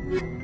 You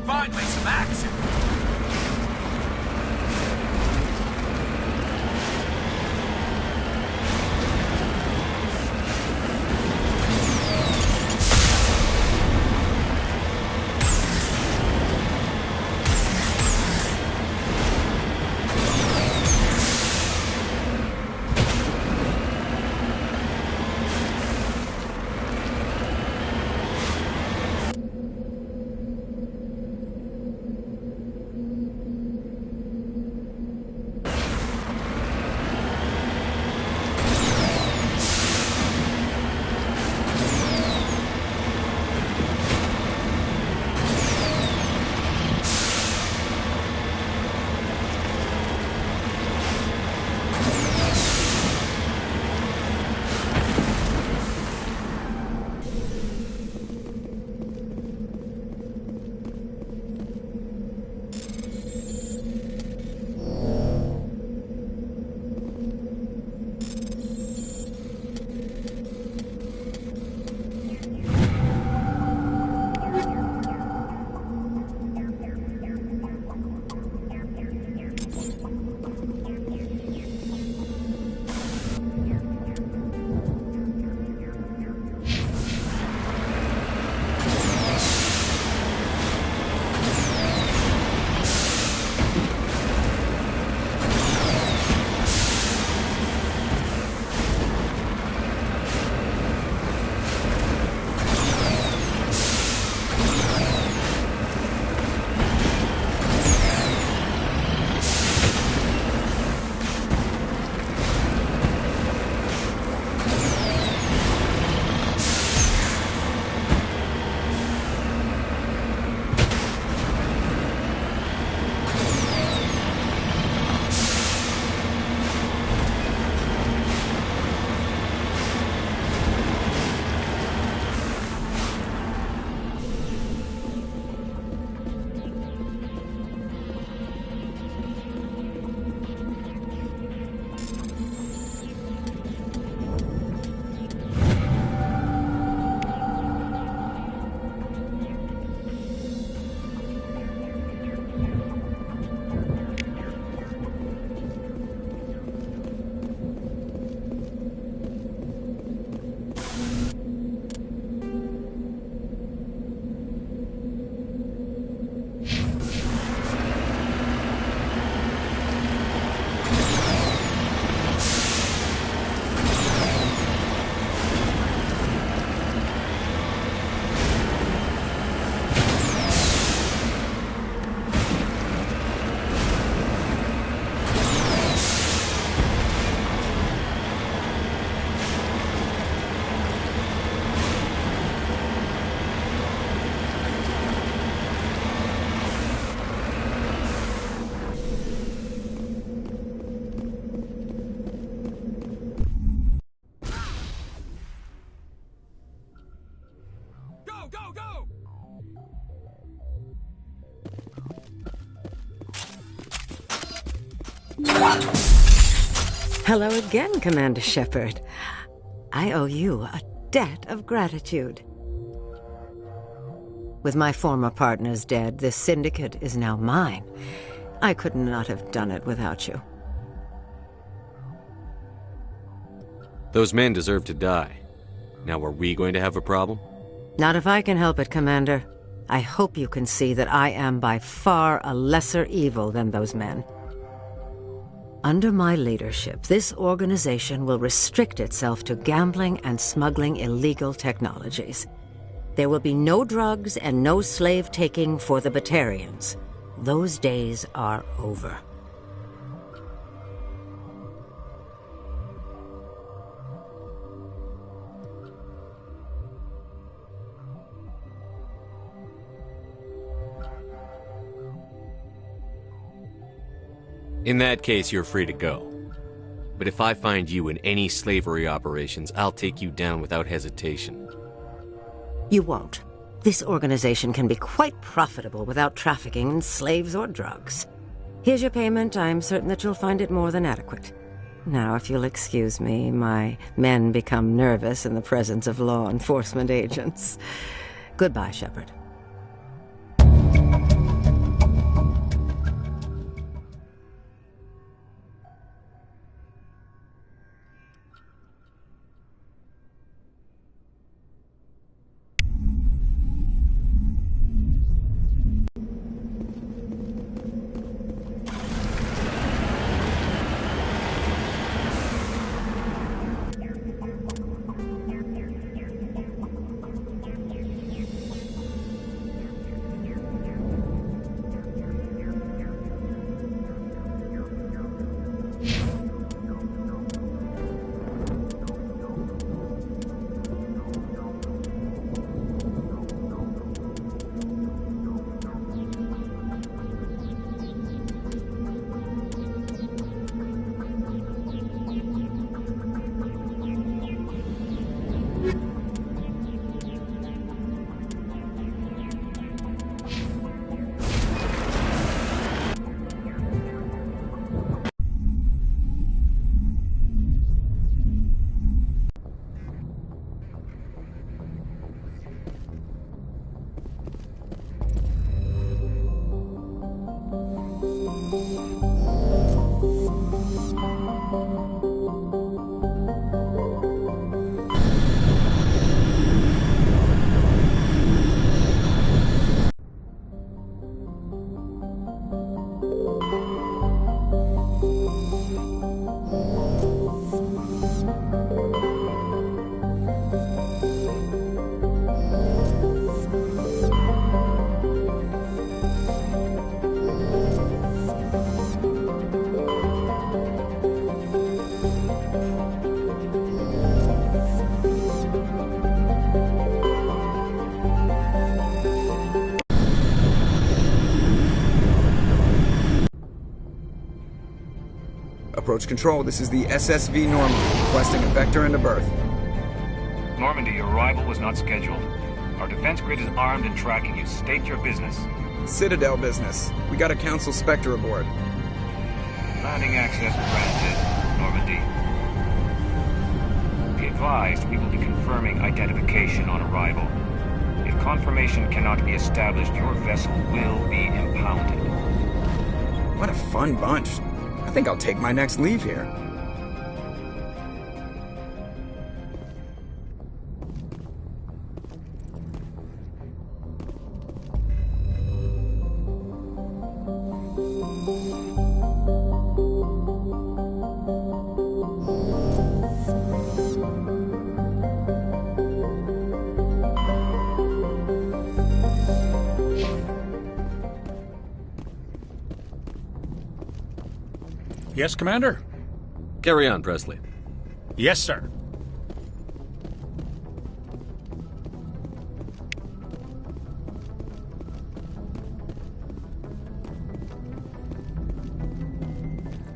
Finally, some action! Go, go! Hello again, Commander Shepard. I owe you a debt of gratitude. With my former partners dead, this syndicate is now mine. I could not have done it without you. Those men deserve to die. Now, are we going to have a problem? Not if I can help it, Commander. I hope you can see that I am by far a lesser evil than those men. Under my leadership, this organization will restrict itself to gambling and smuggling illegal technologies. There will be no drugs and no slave-taking for the Batarians. Those days are over. In that case, you're free to go. But if I find you in any slavery operations, I'll take you down without hesitation. You won't. This organization can be quite profitable without trafficking in slaves or drugs. Here's your payment. I'm certain that you'll find it more than adequate. Now, if you'll excuse me, my men become nervous in the presence of law enforcement agents. Goodbye, Shepard. Approach control, this is the SSV Normandy, requesting a vector and a berth. Normandy, your arrival was not scheduled. Our defense grid is armed and tracking you. State your business. Citadel business. We got a Council Spectre aboard. Landing access granted, Normandy. Be advised, we will be confirming identification on arrival. If confirmation cannot be established, your vessel will be impounded. What a fun bunch. I think I'll take my next leave here. Yes, Commander? Carry on, Presley. Yes, sir.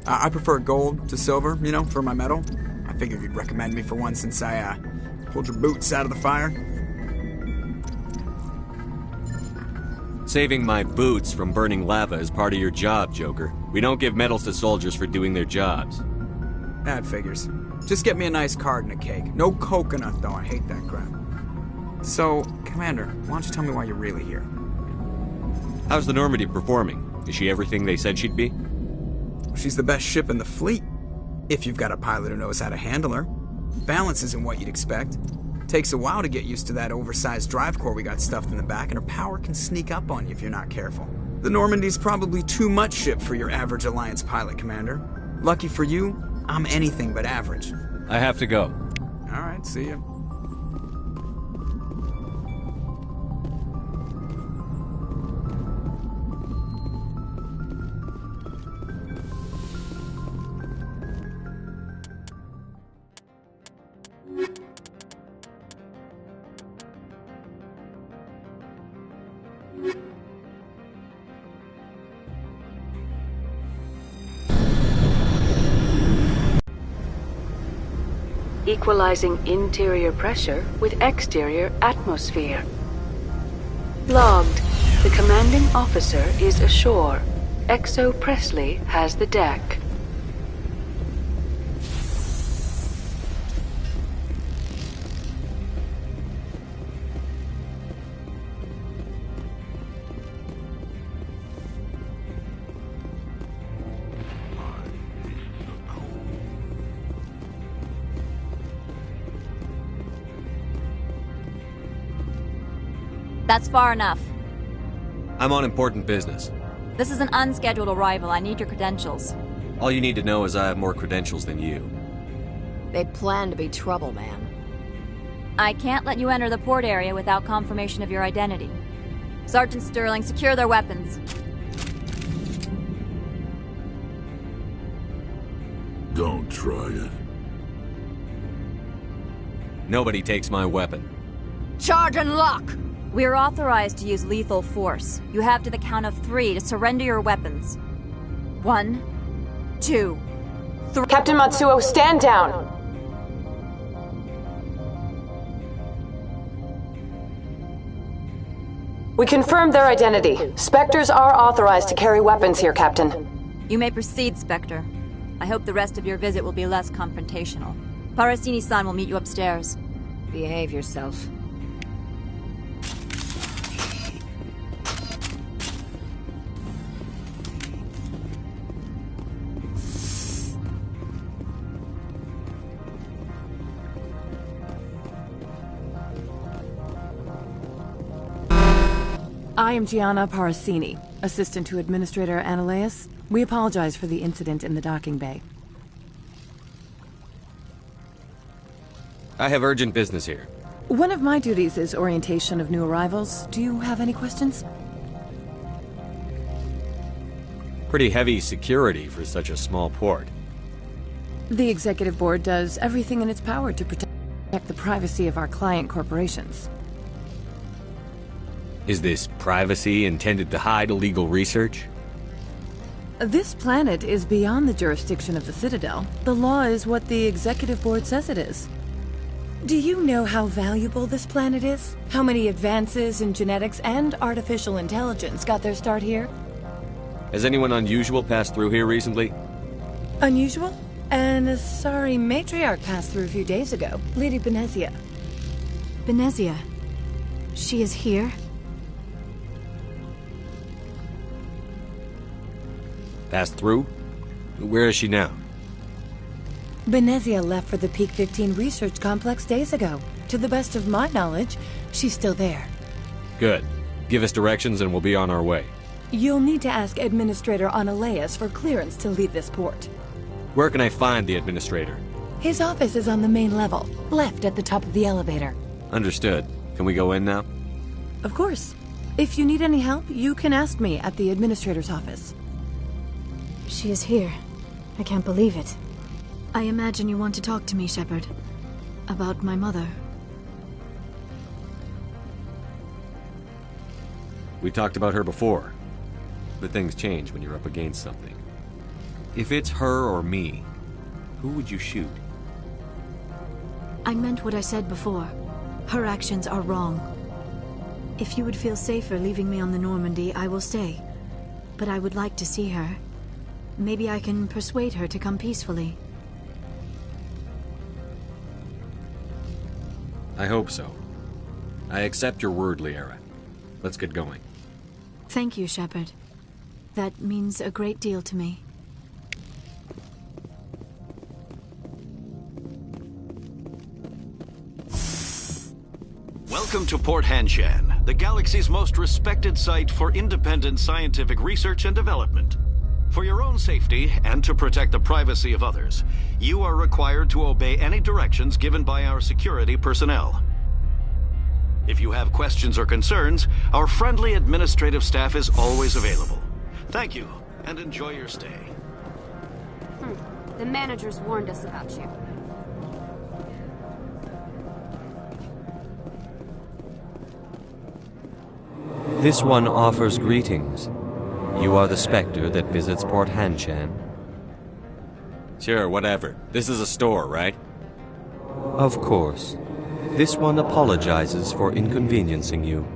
I prefer gold to silver, you know, for my medal. I figured you'd recommend me for one since I pulled your boots out of the fire. Saving my boots from burning lava is part of your job, Joker. We don't give medals to soldiers for doing their jobs. That figures. Just get me a nice card and a cake. No coconut, though. I hate that crap. So, Commander, why don't you tell me why you're really here? How's the Normandy performing? Is she everything they said she'd be? She's the best ship in the fleet, if you've got a pilot who knows how to handle her. Balance isn't what you'd expect. Takes a while to get used to that oversized drive core we got stuffed in the back, and her power can sneak up on you if you're not careful. The Normandy's probably too much ship for your average Alliance pilot, Commander. Lucky for you, I'm anything but average. I have to go. Alright, see ya. Equalizing interior pressure with exterior atmosphere. Logged. The commanding officer is ashore. Exo Presley has the deck. That's far enough. I'm on important business. This is an unscheduled arrival. I need your credentials. All you need to know is I have more credentials than you. They plan to be trouble, man. I can't let you enter the port area without confirmation of your identity. Sergeant Sterling, secure their weapons. Don't try it. Nobody takes my weapon. Charge and lock! We're authorized to use lethal force. You have to the count of 3 to surrender your weapons. 1, 2, 3. Captain Matsuo, stand down! We confirmed their identity. Spectres are authorized to carry weapons here, Captain. You may proceed, Spectre. I hope the rest of your visit will be less confrontational. Parasini-san will meet you upstairs. Behave yourself. I am Gianna Parasini, assistant to Administrator Ananias. We apologize for the incident in the docking bay. I have urgent business here. One of my duties is orientation of new arrivals. Do you have any questions? Pretty heavy security for such a small port. The Executive Board does everything in its power to protect the privacy of our client corporations. Is this privacy intended to hide illegal research? This planet is beyond the jurisdiction of the Citadel. The law is what the Executive Board says it is. Do you know how valuable this planet is? How many advances in genetics and artificial intelligence got their start here? Has anyone unusual passed through here recently? Unusual? And a sorry matriarch passed through a few days ago. Lady Benezia. Benezia? She is here? Passed through? Where is she now? Benezia left for the Peak 15 research complex days ago. To the best of my knowledge, she's still there. Good. Give us directions and we'll be on our way. You'll need to ask Administrator Ananias for clearance to leave this port. Where can I find the Administrator? His office is on the main level, left at the top of the elevator. Understood. Can we go in now? Of course. If you need any help, you can ask me at the Administrator's office. She is here. I can't believe it. I imagine you want to talk to me, Shepard. About my mother. We talked about her before. But things change when you're up against something. If it's her or me, who would you shoot? I meant what I said before. Her actions are wrong. If you would feel safer leaving me on the Normandy, I will stay. But I would like to see her. Maybe I can persuade her to come peacefully. I hope so. I accept your word, Liara. Let's get going. Thank you, Shepard. That means a great deal to me. Welcome to Port Hanshan, the galaxy's most respected site for independent scientific research and development. For your own safety and to protect the privacy of others, you are required to obey any directions given by our security personnel. If you have questions or concerns, our friendly administrative staff is always available. Thank you, and enjoy your stay. The managers warned us about you. This one offers greetings. You are the Spectre that visits Port Hanshan? Sure, whatever. This is a store, right? Of course. This one apologizes for inconveniencing you.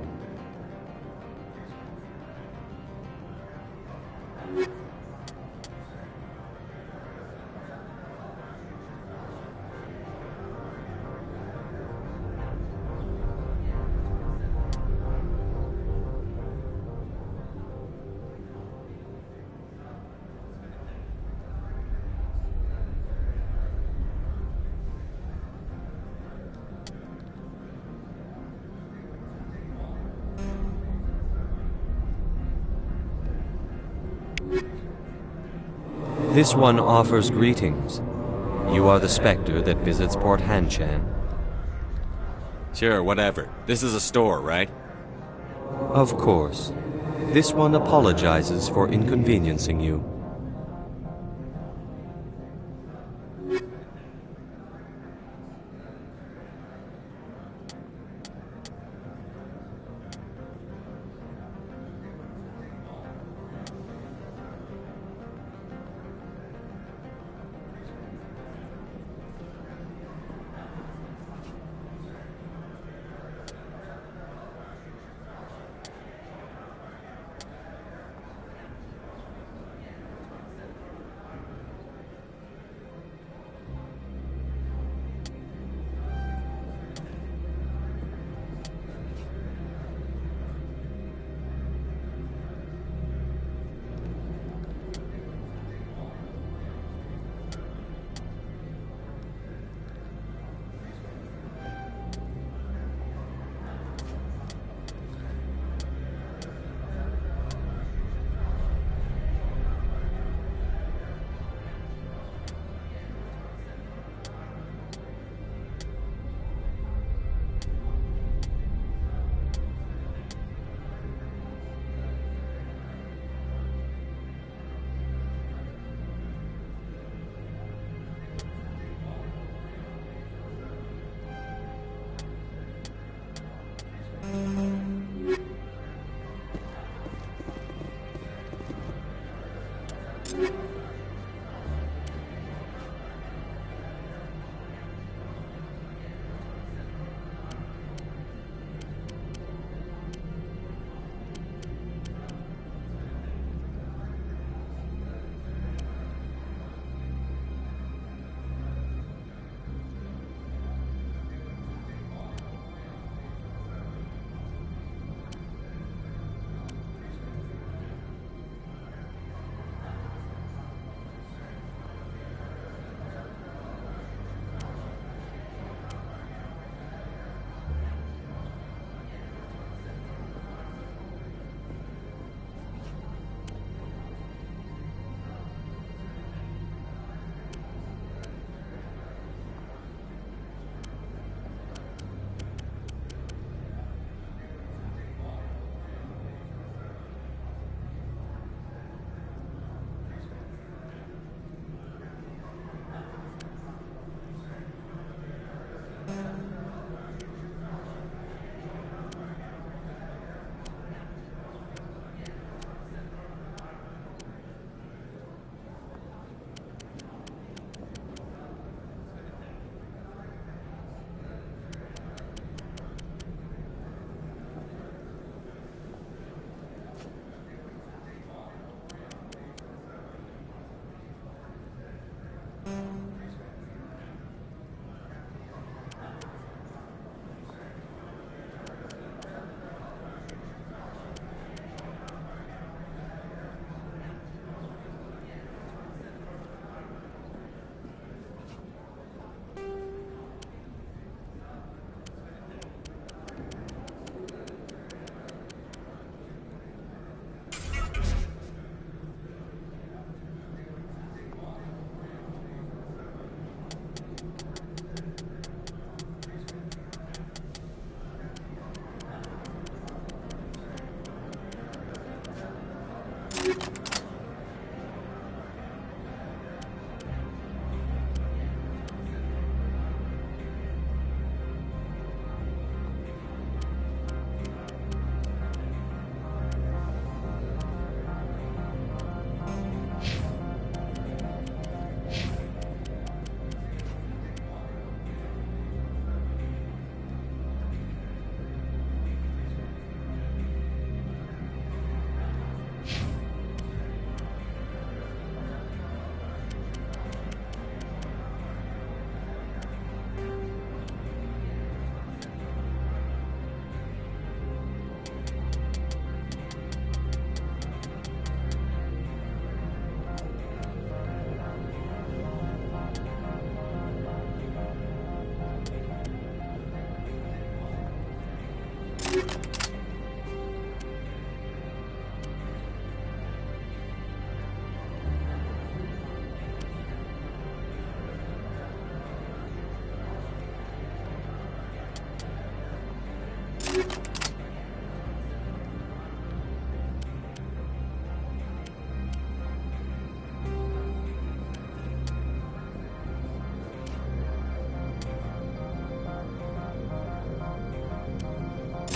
This one offers greetings. You are the Spectre that visits Port Hanshan? Sure, whatever. This is a store, right? Of course. This one apologizes for inconveniencing you.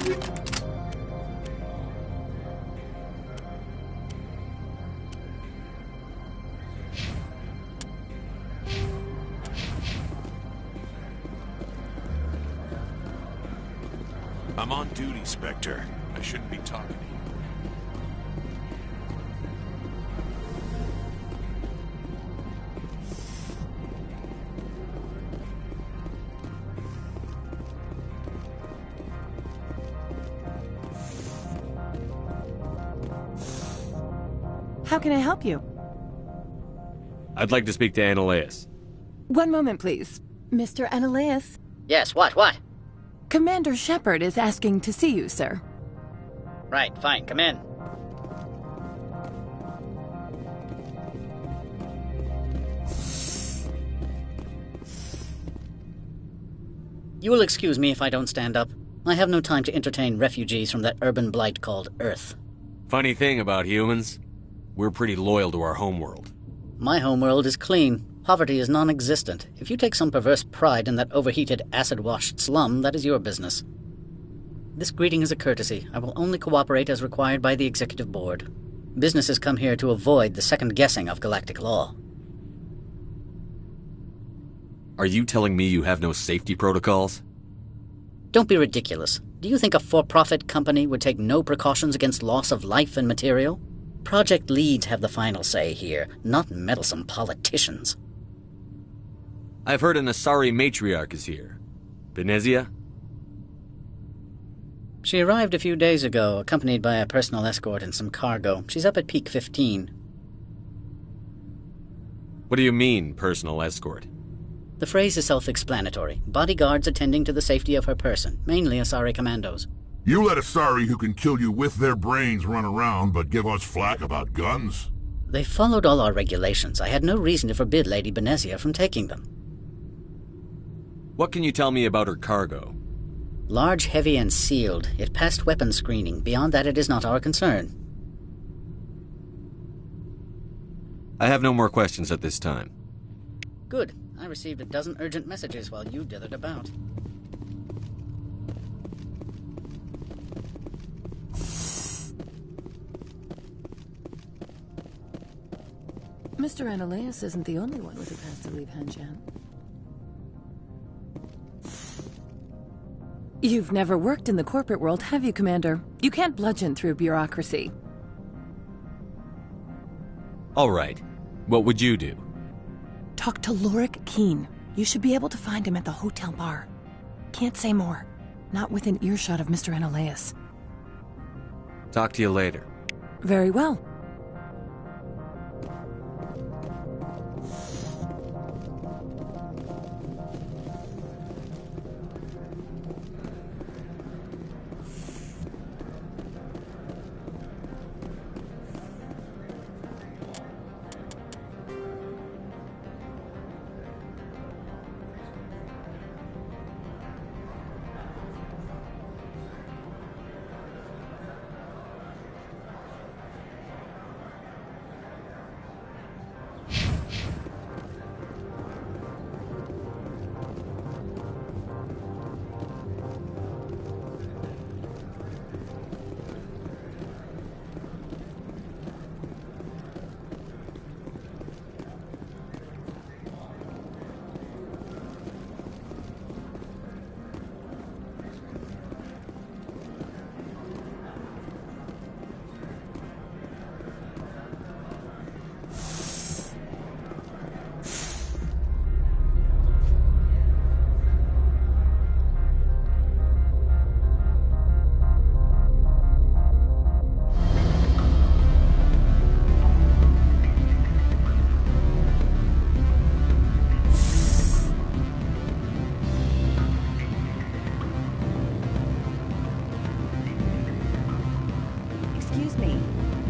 I'm on duty, Spectre. I shouldn't be talking to you. How can I help you? I'd like to speak to Annaleus. One moment, please. Mr. Annaleus? Yes, what? Commander Shepard is asking to see you, sir. Right, fine, come in. You will excuse me if I don't stand up. I have no time to entertain refugees from that urban blight called Earth. Funny thing about humans, we're pretty loyal to our homeworld. My homeworld is clean. Poverty is non-existent. If you take some perverse pride in that overheated, acid-washed slum, that is your business. This greeting is a courtesy. I will only cooperate as required by the Executive Board. Businesses come here to avoid the second-guessing of galactic law. Are you telling me you have no safety protocols? Don't be ridiculous. Do you think a for-profit company would take no precautions against loss of life and material? Project leads have the final say here, not meddlesome politicians. I've heard an Asari matriarch is here. Benezia? She arrived a few days ago, accompanied by a personal escort and some cargo. She's up at Peak 15. What do you mean, personal escort? The phrase is self-explanatory. Bodyguards attending to the safety of her person, mainly Asari commandos. You let Asari who can kill you with their brains run around, but give us flack about guns? They followed all our regulations. I had no reason to forbid Lady Benezia from taking them. What can you tell me about her cargo? Large, heavy, and sealed. It passed weapons screening. Beyond that, it is not our concern. I have no more questions at this time. Good. I received a dozen urgent messages while you dithered about. Mr. Annaleus isn't the only one with a pass to leave Hanshan. You've never worked in the corporate world, have you, Commander? You can't bludgeon through bureaucracy. All right. What would you do? Talk to Lorik Keen. You should be able to find him at the hotel bar. Can't say more. Not within earshot of Mr. Annaleus. Talk to you later. Very well.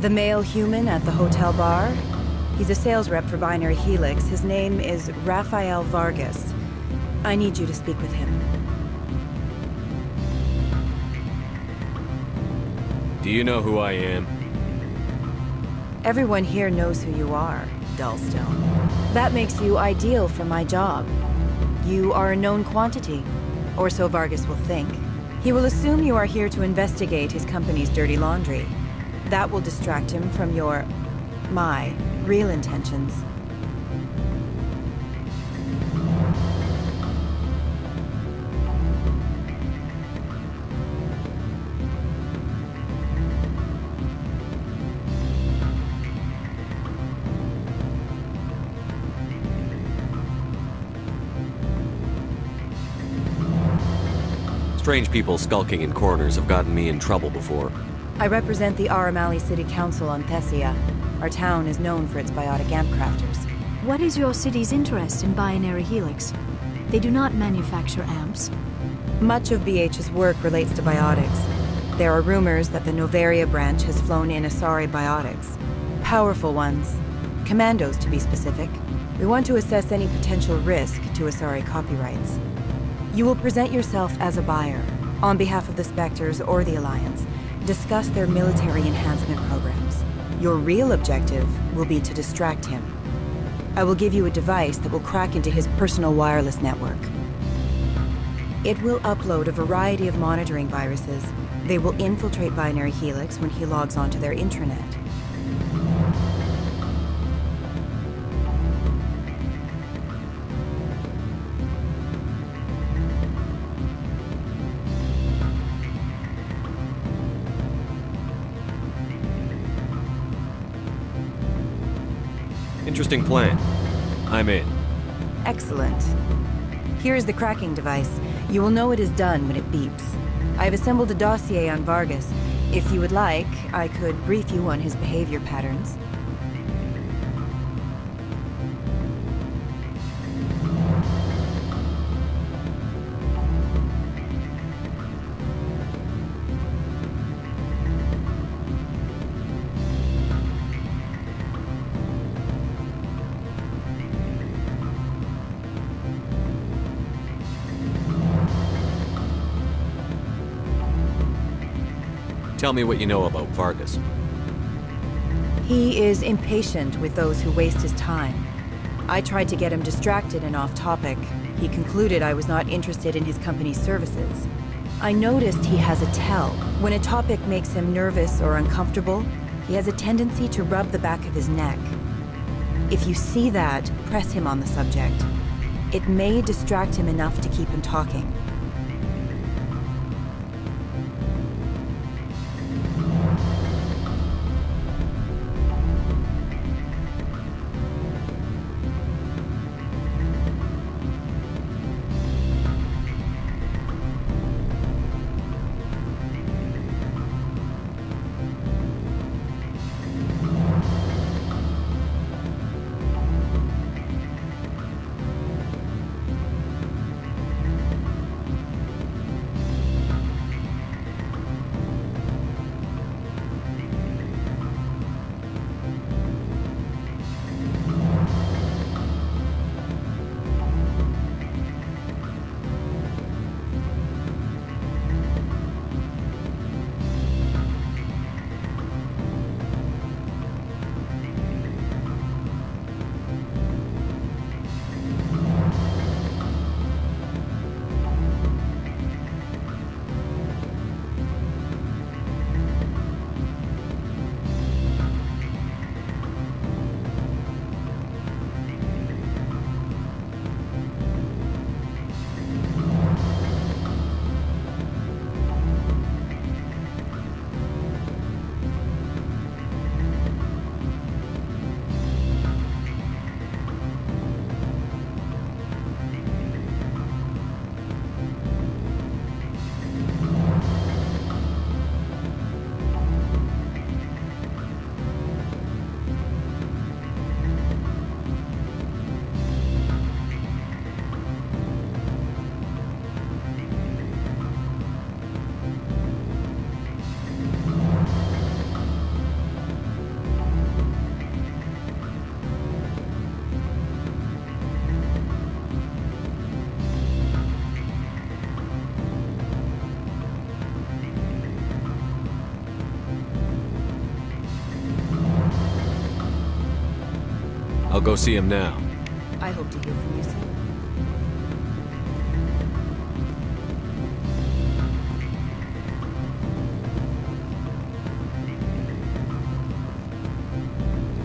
The male human at the hotel bar? He's a sales rep for Binary Helix. His name is Rafael Vargas. I need you to speak with him. Do you know who I am? Everyone here knows who you are, Dullstone. That makes you ideal for my job. You are a known quantity, or so Vargas will think. He will assume you are here to investigate his company's dirty laundry. That will distract him from my real intentions. Strange people skulking in corners have gotten me in trouble before. I represent the Aramali City Council on Thessia. Our town is known for its biotic amp crafters. What is your city's interest in binary helix? They do not manufacture amps. Much of BH's work relates to biotics. There are rumors that the Novaria branch has flown in Asari biotics. Powerful ones. Commandos, to be specific. We want to assess any potential risk to Asari copyrights. You will present yourself as a buyer, on behalf of the Spectres or the Alliance. Discuss their military enhancement programs. Your real objective will be to distract him. I will give you a device that will crack into his personal wireless network. It will upload a variety of monitoring viruses. They will infiltrate Binary Helix when he logs onto their intranet. Interesting plan. I'm in. Excellent. Here is the cracking device. You will know it is done when it beeps. I have assembled a dossier on Vargas. If you would like, I could brief you on his behavior patterns. Tell me what you know about Vargas. He is impatient with those who waste his time. I tried to get him distracted and off topic. He concluded I was not interested in his company's services. I noticed he has a tell. When a topic makes him nervous or uncomfortable, he has a tendency to rub the back of his neck. If you see that, press him on the subject. It may distract him enough to keep him talking. I'll go see him now. I hope to hear from you soon.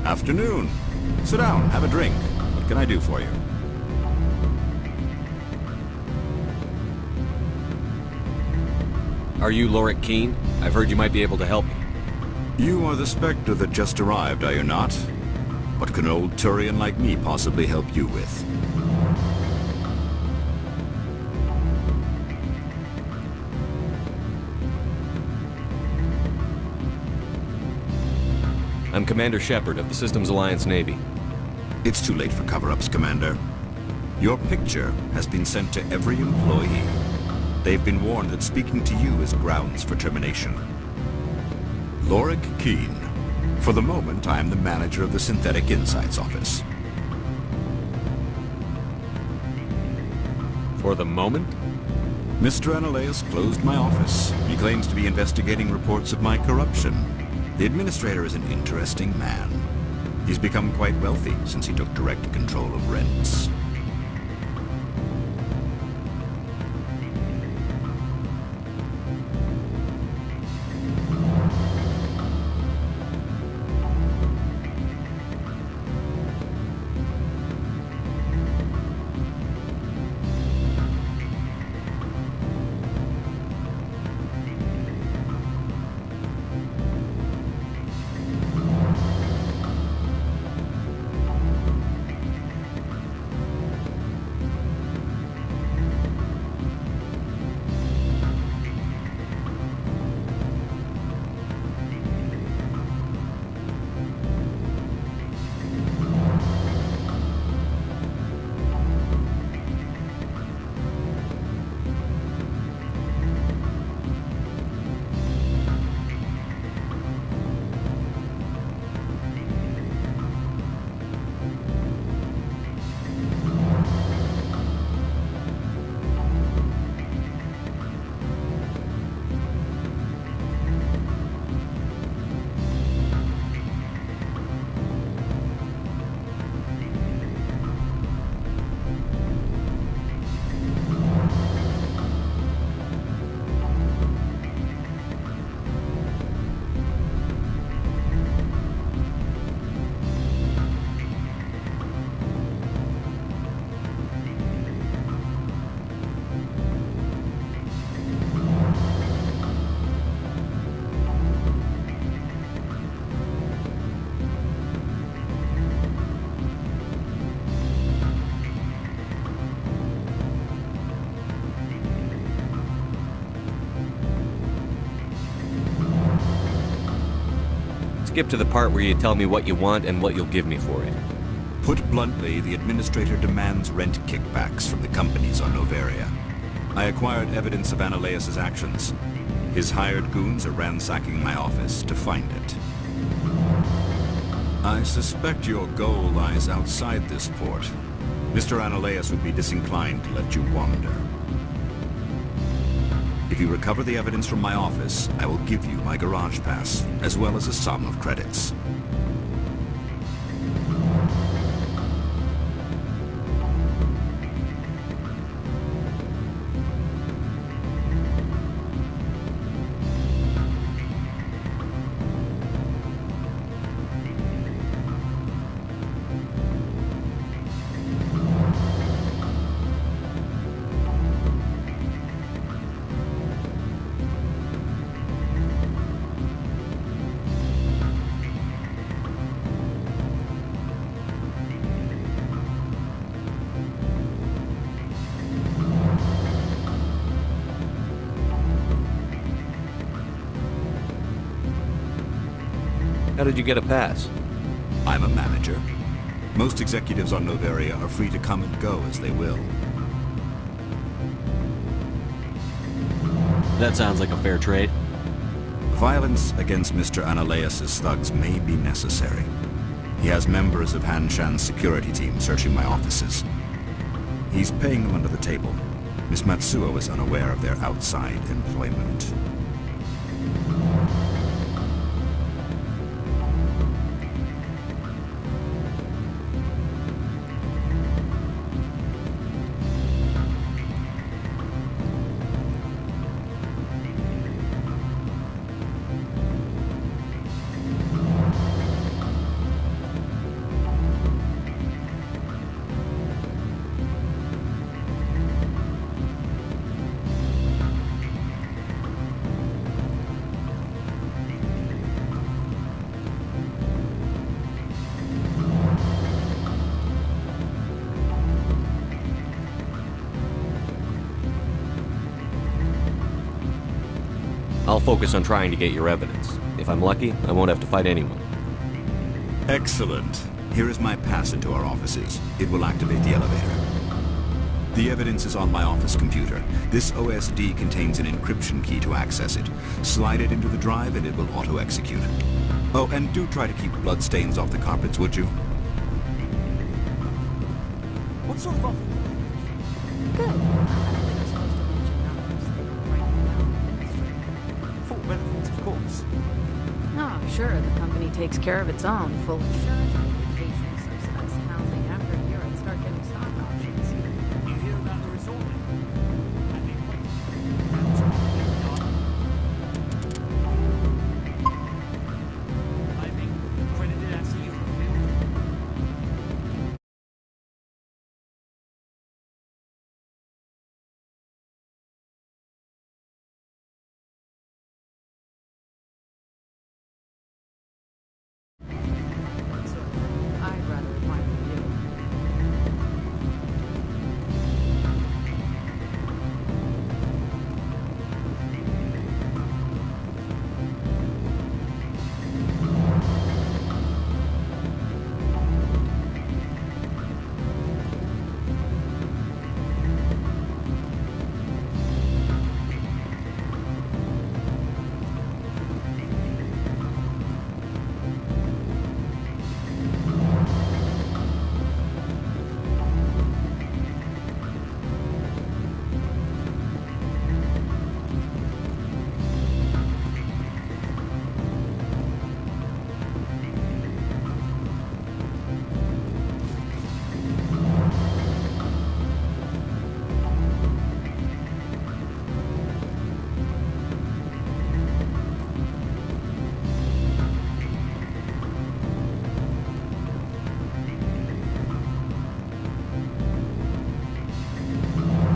Afternoon. Sit down, have a drink. What can I do for you? Are you Lorik Keene? I've heard you might be able to help me. You are the Spectre that just arrived, are you not? What can an old Turian like me possibly help you with? I'm Commander Shepard of the Systems Alliance Navy. It's too late for cover-ups, Commander. Your picture has been sent to every employee. They've been warned that speaking to you is grounds for termination. Lorik Keene. For the moment, I am the manager of the Synthetic Insights Office. For the moment? Mr. Analaeus closed my office. He claims to be investigating reports of my corruption. The administrator is an interesting man. He's become quite wealthy since he took direct control of rents. Skip to the part where you tell me what you want and what you'll give me for it. Put bluntly, the administrator demands rent kickbacks from the companies on Noveria. I acquired evidence of Analaeus' actions. His hired goons are ransacking my office to find it. I suspect your goal lies outside this port. Mr. Analaeus would be disinclined to let you wander. If you recover the evidence from my office, I will give you my garage pass, as well as a sum of credits. How did you get a pass? I'm a manager. Most executives on Noveria are free to come and go as they will. That sounds like a fair trade. Violence against Mr. Analaeus' thugs may be necessary. He has members of Hanshan's security team searching my offices. He's paying them under the table. Miss Matsuo is unaware of their outside employment. I'll focus on trying to get your evidence. If I'm lucky, I won't have to fight anyone. Excellent. Here is my pass into our offices. It will activate the elevator. The evidence is on my office computer. This OSD contains an encryption key to access it. Slide it into the drive and it will auto-execute. Oh, and do try to keep bloodstains off the carpets, would you? What sort of offer? Good. Full benefits, of course. Oh, sure, the company takes care of its own. Full insurance.